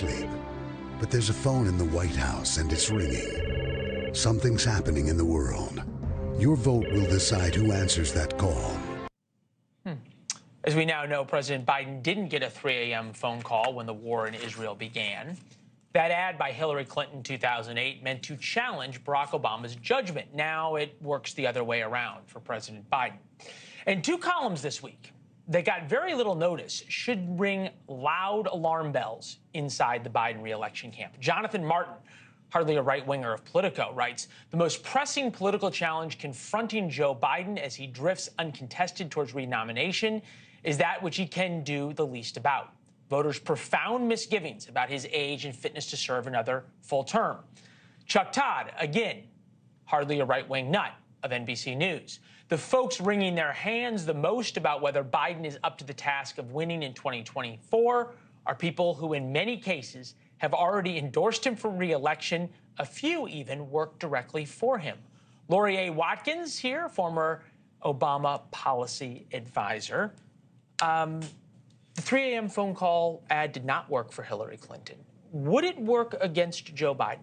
asleep. But there's a phone in the White House and it's ringing. Something's happening in the world. Your vote will decide who answers that call. As we now know, President Biden didn't get a 3 a.m. phone call when the war in Israel began. That ad by Hillary Clinton in 2008 meant to challenge Barack Obama's judgment. Now it works the other way around for President Biden. And two columns this week that got very little notice should ring loud alarm bells inside the Biden re-election camp. Jonathan Martin, hardly a right-winger of Politico, writes, the most pressing political challenge confronting Joe Biden as he drifts uncontested towards renomination is that which he can do the least about. Voters' profound misgivings about his age and fitness to serve another full term. Chuck Todd, again, hardly a right-wing nut of NBC News. The folks wringing their hands the most about whether Biden is up to the task of winning in 2024 are people who, in many cases, have already endorsed him for re-election. A few even work directly for him. Lori A. Watkins here, former Obama policy advisor. The 3 a.m. phone call ad did not work for Hillary Clinton. Would it work against Joe Biden?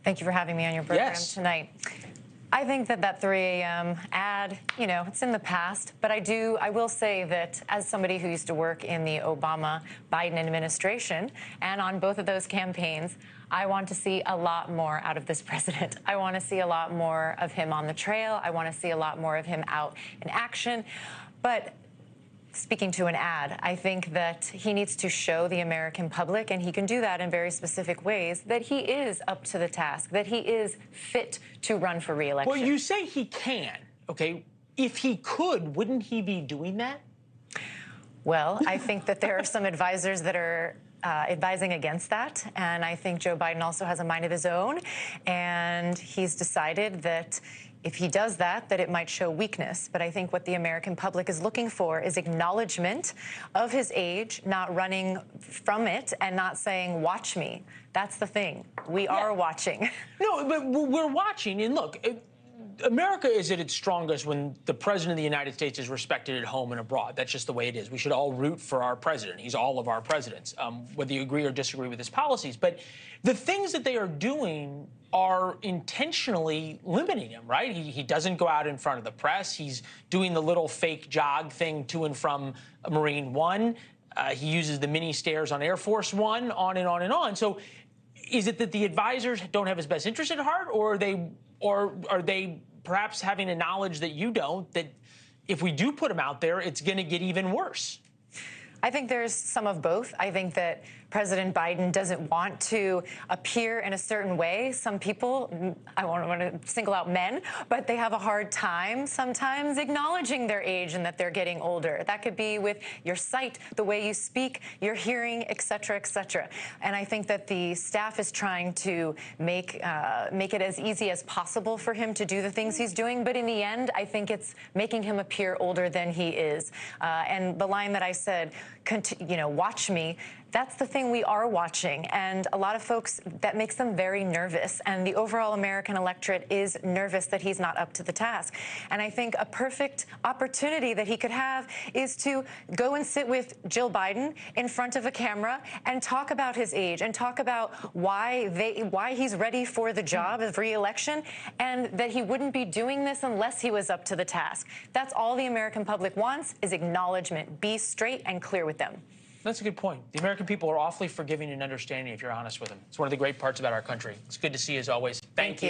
Thank you for having me on your program tonight. I think that 3 a.m. ad, it's in the past, but I will say that as somebody who used to work in the Obama-Biden administration and on both of those campaigns, I want to see a lot more out of this president. I want to see a lot more of him on the trail. I want to see a lot more of him out in action. But speaking to an ad, I think that he needs to show the American public, and he can do that in very specific ways, that he is up to the task, that he is fit to run for re-election. Well, you say he can, okay? If he could, wouldn't he be doing that? Well, I think that there are some advisors that are advising against that, and I think Joe Biden also has a mind of his own, and he's decided that if he does that it might show weakness. But I think what the American public is looking for is acknowledgement of his age, not running from it and not saying, watch me. That's the thing. We are watching. No, but we're watching. And look, America is at its strongest when the president of the United States is respected at home and abroad. That's just the way it is. We should all root for our president. He's all of our presidents, whether you agree or disagree with his policies. But the things that they are doing are intentionally limiting him, right? He doesn't go out in front of the press. He's doing the little fake jog thing to and from Marine One. He uses the mini stairs on Air Force One, on and on and on. So is it that the advisors don't have his best interest at heart, or are they perhaps having a knowledge that you don't, that if we do put him out there, it's going to get even worse? I think there's some of both. I think that President Biden doesn't want to appear in a certain way. Some people, I don't want to single out men, but they have a hard time sometimes acknowledging their age and that they're getting older. That could be with your sight, the way you speak, your hearing, et cetera, et cetera. And I think that the staff is trying to make it as easy as possible for him to do the things he's doing. But in the end, I think it's making him appear older than he is. And the line that I said, watch me, that's the thing we are watching. And a lot of folks, that makes them very nervous. And the overall American electorate is nervous that he's not up to the task. And I think a perfect opportunity that he could have is to go and sit with Jill Biden in front of a camera and talk about his age and talk about why he's ready for the job of re-election, and that he wouldn't be doing this unless he was up to the task. That's all the American public wants, is acknowledgement. Be straight and clear with them. That's a good point. The American people are awfully forgiving and understanding if you're honest with them. It's one of the great parts about our country. It's good to see you as always. Thank you.